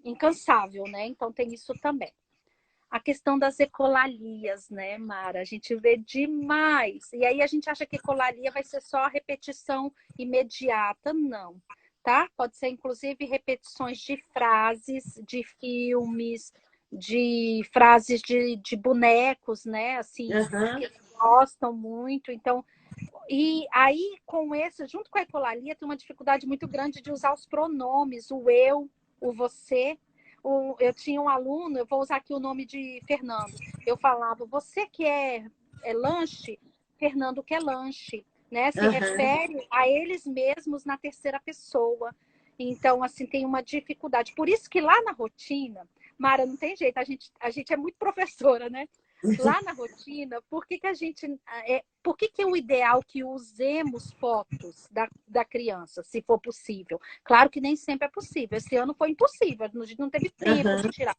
incansável, né? Então, tem isso também. A questão das ecolalias, né, Mara? A gente vê demais. E aí a gente acha que ecolalia vai ser só repetição imediata. Não, tá? Pode ser, inclusive, repetições de frases, de filmes, de frases de bonecos, né? Assim, Uhum. que eles gostam muito. Então, e aí, junto com a ecolalia, tem uma dificuldade muito grande de usar os pronomes, o eu, o você. Eu tinha um aluno, eu vou usar aqui o nome de Fernando. Eu falava, você é lanche, Fernando quer lanche, né? Se refere a eles mesmos na terceira pessoa. Então, assim, tem uma dificuldade. Por isso que lá na rotina, Mara, não tem jeito, a gente é muito professora, né? Lá na rotina, por que é o ideal que usemos fotos da criança, se for possível? Claro que nem sempre é possível. Esse ano foi impossível, a gente não teve tempo de tirar.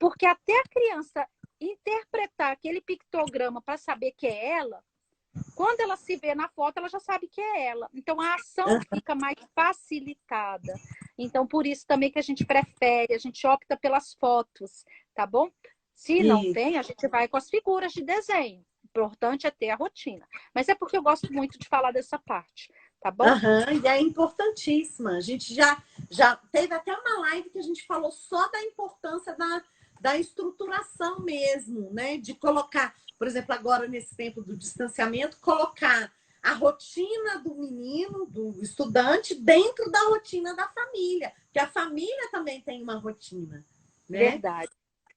Porque até a criança interpretar aquele pictograma para saber que é ela, quando ela se vê na foto, ela já sabe que é ela. Então, a ação fica mais facilitada. Então, por isso também que a gente prefere, a gente opta pelas fotos, tá bom? Se não tem, a gente vai com as figuras de desenho. O importante é ter a rotina. Mas é porque eu gosto muito de falar dessa parte, tá bom? E é importantíssima. A gente já teve até uma live que a gente falou só da importância da estruturação mesmo, né? De colocar, por exemplo, agora nesse tempo do distanciamento, colocar a rotina do menino, do estudante, dentro da rotina da família. Que a família também tem uma rotina, né? Verdade.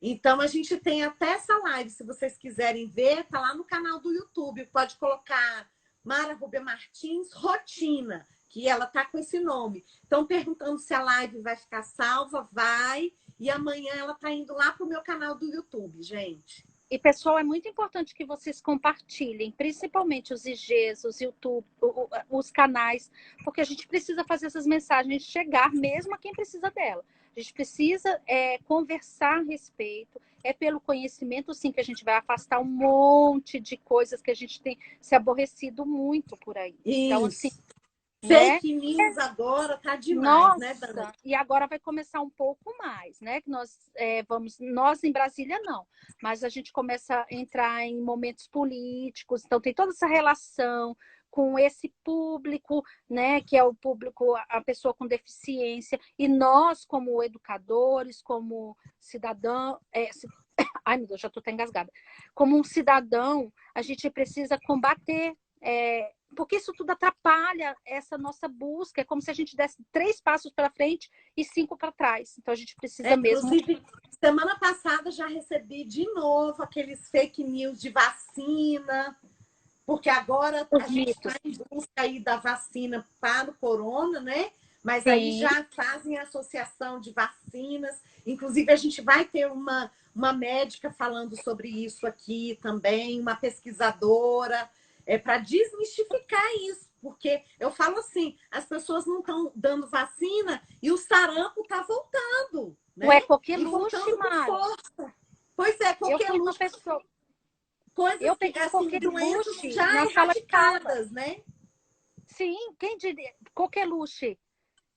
Então, a gente tem até essa live, se vocês quiserem ver, tá lá no canal do YouTube. Pode colocar Mara Rubia Martins Rotina, que ela tá com esse nome. Então, perguntando se a live vai ficar salva, vai. e amanhã ela está indo lá para o meu canal do YouTube, gente. E, pessoal, é muito importante que vocês compartilhem, principalmente os IGs, os YouTube, os canais, porque a gente precisa fazer essas mensagens chegar mesmo a quem precisa dela. A gente precisa conversar a respeito. É pelo conhecimento, sim, que a gente vai afastar um monte de coisas que a gente tem se aborrecido muito por aí. Isso. Então, assim, fake news agora tá demais, né, Dani? E agora vai começar um pouco mais, né? Que nós em Brasília não, mas a gente começa a entrar em momentos políticos, então tem toda essa relação com esse público, né? Que é o público, a pessoa com deficiência, e nós, como educadores, como cidadão, ai meu Deus, já tô até engasgada. Como um cidadão, a gente precisa combater. Porque isso tudo atrapalha essa nossa busca. É como se a gente desse 3 passos para frente e 5 para trás. Então a gente precisa mesmo. Inclusive, semana passada já recebi de novo aqueles fake news de vacina, porque agora a gente está em busca aí da vacina para o corona, né? Mas aí já fazem associação de vacinas. Inclusive, a gente vai ter uma médica falando sobre isso aqui também, uma pesquisadora. Para desmistificar isso, porque eu falo assim, as pessoas não estão dando vacina e o sarampo está voltando, né? Ué, coqueluche, Mara. Pois é, coqueluche. Eu peguei assim, coqueluche já erradicadas, né? Sim, quem diria? Coqueluche,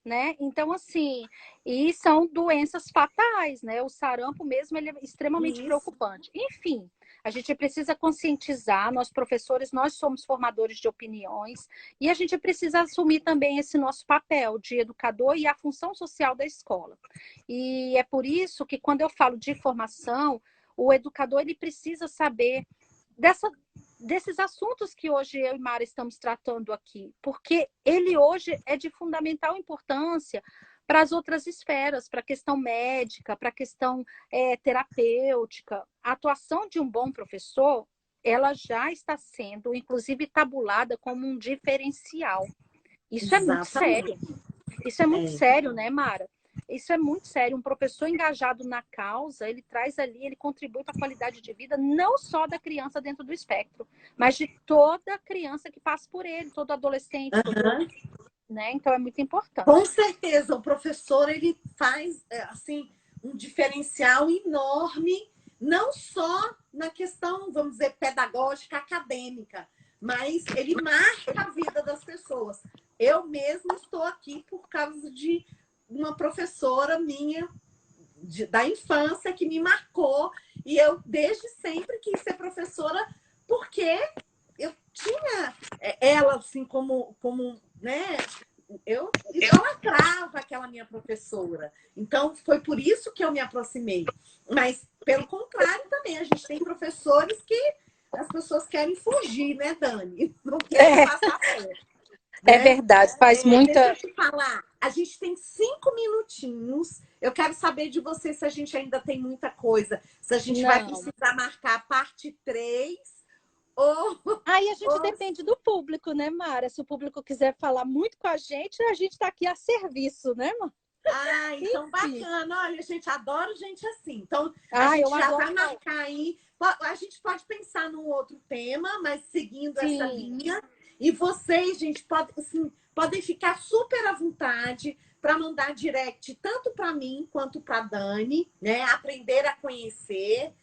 né? Então, assim, e são doenças fatais, né? O sarampo mesmo, ele é extremamente preocupante. Enfim, a gente precisa conscientizar, nós professores, nós somos formadores de opiniões, e a gente precisa assumir também esse nosso papel de educador e a função social da escola. E é por isso que quando eu falo de formação, o educador ele precisa saber desses assuntos que hoje eu e Mara estamos tratando aqui, porque ele hoje é de fundamental importância para as outras esferas, para a questão médica, para a questão terapêutica. A atuação de um bom professor, ela já está sendo, inclusive, tabulada como um diferencial. Isso é muito sério. Isso é muito sério, né, Mara? Isso é muito sério. Um professor engajado na causa, ele traz ali, ele contribui para a qualidade de vida, não só da criança dentro do espectro, mas de toda criança que passa por ele, todo adolescente, né? Então é muito importante. Com certeza, o professor ele faz assim um diferencial enorme, não só na questão, vamos dizer, pedagógica, acadêmica, mas ele marca a vida das pessoas. Eu mesma estou aqui por causa de uma professora minha da infância que me marcou, e eu desde sempre quis ser professora porque eu tinha ela assim como né? Eu idolatrava aquela minha professora. Então, foi por isso que eu me aproximei. Mas, pelo contrário, também, a gente tem professores que as pessoas querem fugir, né, Dani? Não querem passar perto. É verdade, faz muita... Deixa eu te falar, a gente tem 5 minutinhos. Eu quero saber de você se a gente ainda tem muita coisa. Se a gente vai precisar marcar a parte 3. Aí a gente depende do público, né, Mara? Se o público quiser falar muito com a gente está aqui a serviço, né, Mara? Então bacana. Olha, gente, adoro gente assim. Então, a gente já vai marcar aí. A gente pode pensar num outro tema, mas seguindo essa linha. E vocês, gente, podem ficar super à vontade para mandar direct tanto para mim quanto para Dani, né? Aprender a conhecer.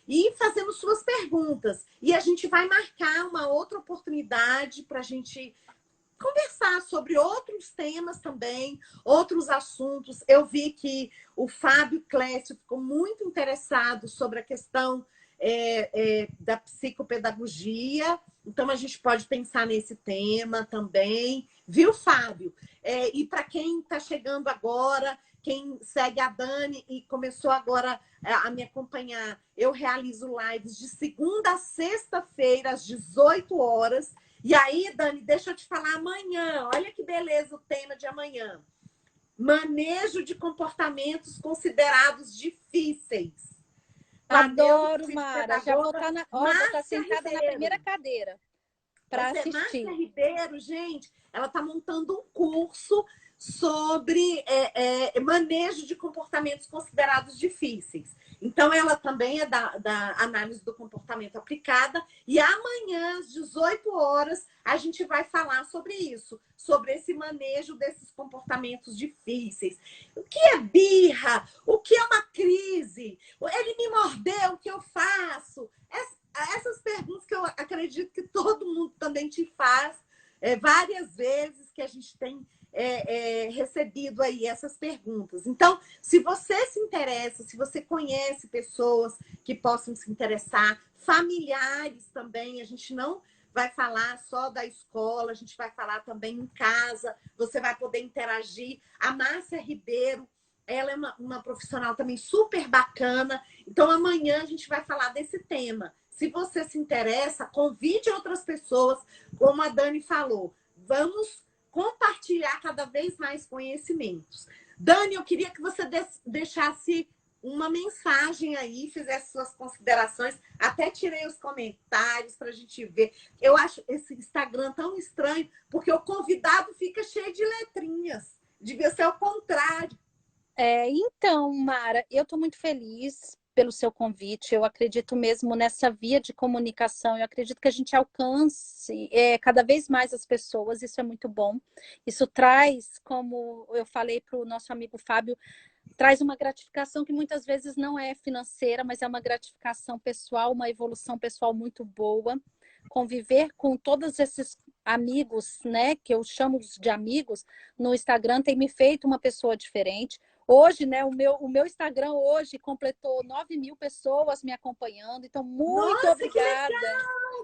E fazendo suas perguntas. E a gente vai marcar uma outra oportunidade para a gente conversar sobre outros temas também, outros assuntos. Eu vi que o Fábio Clécio ficou muito interessado sobre a questão da psicopedagogia. Então, a gente pode pensar nesse tema também. Viu, Fábio? E para quem está chegando agora... Quem segue a Dani e começou agora a me acompanhar, eu realizo lives de segunda a sexta-feira, às 18 horas. E aí, Dani, deixa eu te falar amanhã. Olha que beleza o tema de amanhã. Manejo de comportamentos considerados difíceis. Adoro, Mara. Já vou estar sentada na primeira cadeira para assistir. Márcia Ribeiro, gente, ela está montando um curso sobre manejo de comportamentos considerados difíceis. Então, ela também é da análise do comportamento aplicada. E amanhã, às 18 horas, a gente vai falar sobre isso, sobre esse manejo desses comportamentos difíceis. O que é birra? O que é uma crise? Ele me mordeu, o que eu faço? Essas perguntas que eu acredito que todo mundo também te faz várias vezes, que a gente tem recebido aí essas perguntas. Então, se você se interessa, se você conhece pessoas que possam se interessar, familiares também, a gente não vai falar só da escola, a gente vai falar também em casa, você vai poder interagir. A Márcia Ribeiro, ela é uma profissional também super bacana. Então, amanhã a gente vai falar desse tema. Se você se interessa, convide outras pessoas, como a Dani falou. Vamos compartilhar cada vez mais conhecimentos. Dani, eu queria que você deixasse uma mensagem aí, fizesse suas considerações. Até tirei os comentários para a gente ver. Eu acho esse Instagram tão estranho, porque o convidado fica cheio de letrinhas. Devia ser o contrário. Então, Mara, eu estou muito feliz pelo seu convite. Eu acredito mesmo nessa via de comunicação. Eu acredito que a gente alcance cada vez mais as pessoas. Isso é muito bom. Isso traz, como eu falei para o nosso amigo Fábio, traz uma gratificação que muitas vezes não é financeira, mas é uma gratificação pessoal, uma evolução pessoal muito boa. Conviver com todos esses amigos, né, que eu chamo de amigos, no Instagram tem me feito uma pessoa diferente. Hoje, né, o meu Instagram hoje completou 9.000 pessoas me acompanhando, então muito Nossa, obrigada.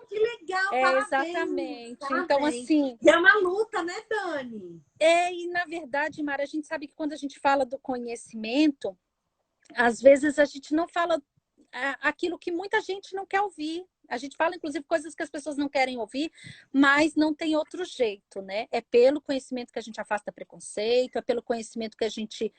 Que legal, parabéns, Exatamente. parabéns. Então, assim... E é uma luta, né, Dani? E na verdade, Mara, a gente sabe que quando a gente fala do conhecimento, às vezes a gente não fala aquilo que muita gente não quer ouvir. A gente fala, inclusive, coisas que as pessoas não querem ouvir, mas não tem outro jeito, né? É pelo conhecimento que a gente afasta preconceito, é pelo conhecimento que a gente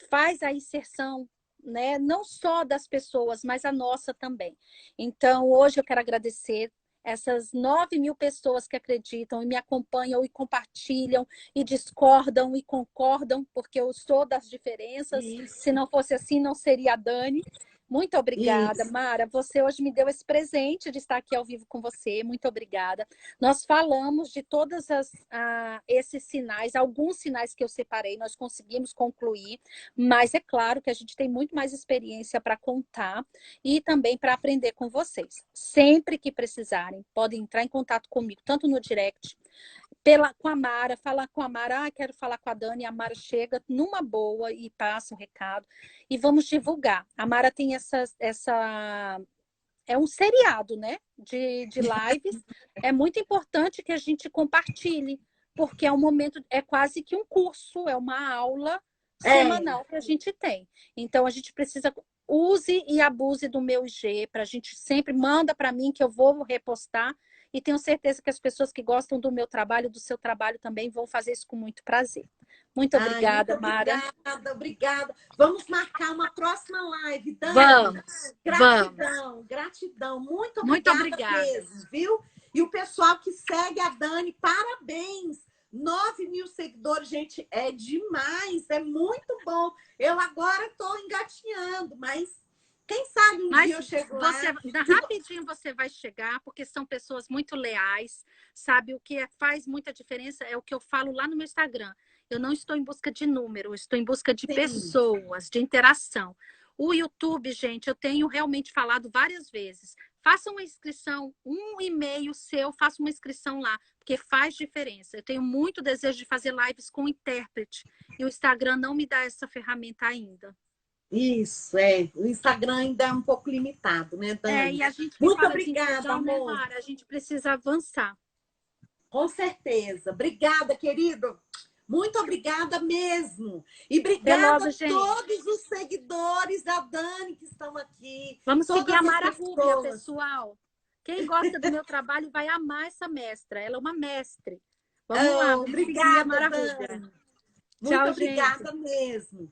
faz a inserção, né? Não só das pessoas, mas a nossa também. Então, hoje eu quero agradecer essas 9.000 pessoas que acreditam e me acompanham e compartilham e discordam e concordam, porque eu sou das diferenças. Isso. Se não fosse assim, não seria a Dani. Muito obrigada, Isso. Mara. Você hoje me deu esse presente de estar aqui ao vivo com você. Muito obrigada. Nós falamos de todos esses sinais, alguns sinais que eu separei, nós conseguimos concluir, mas é claro que a gente tem muito mais experiência para contar e também para aprender com vocês. Sempre que precisarem, podem entrar em contato comigo, tanto no direct, com a Mara, falar com a Mara, quero falar com a Dani, a Mara chega numa boa e passa o recado. E vamos divulgar. A Mara tem é um seriado, né? De lives. É muito importante que a gente compartilhe, porque é um momento, é quase que um curso, é uma aula semanal que a gente tem. Então, a gente precisa... Use e abuse do meu IG, para a gente sempre manda para mim que eu vou repostar. E tenho certeza que as pessoas que gostam do meu trabalho, do seu trabalho também, vão fazer isso com muito prazer. Muito obrigada, Mara. Obrigada. Vamos marcar uma próxima live, Dani. Vamos. Gratidão, gratidão. Muito obrigada mesmo, viu? E o pessoal que segue a Dani, parabéns. 9.000 seguidores, gente, é demais, é muito bom. Eu agora estou engatinhando, mas quem sabe um dia eu chego lá. Rapidinho você vai chegar, porque são pessoas muito leais, sabe? O que faz muita diferença é o que eu falo lá no meu Instagram. Eu não estou em busca de número, eu estou em busca de pessoas, de interação. O YouTube, gente, eu tenho realmente falado várias vezes. Faça uma inscrição, um e-mail seu, faça uma inscrição lá, porque faz diferença. Eu tenho muito desejo de fazer lives com intérprete, e o Instagram não me dá essa ferramenta ainda. Isso, o Instagram ainda é um pouco limitado, né, Dani? E a gente muito obrigada, amor. Mara, a gente precisa avançar. Com certeza. Obrigada, querido. Muito obrigada mesmo. E obrigada a todos os seguidores da Dani que estão aqui. Vamos seguir a Mara Rubia, pessoal. Quem gosta do meu trabalho vai amar essa mestra. Ela é uma mestre. Vamos lá, obrigada, Mara Rubia. Muito obrigada mesmo.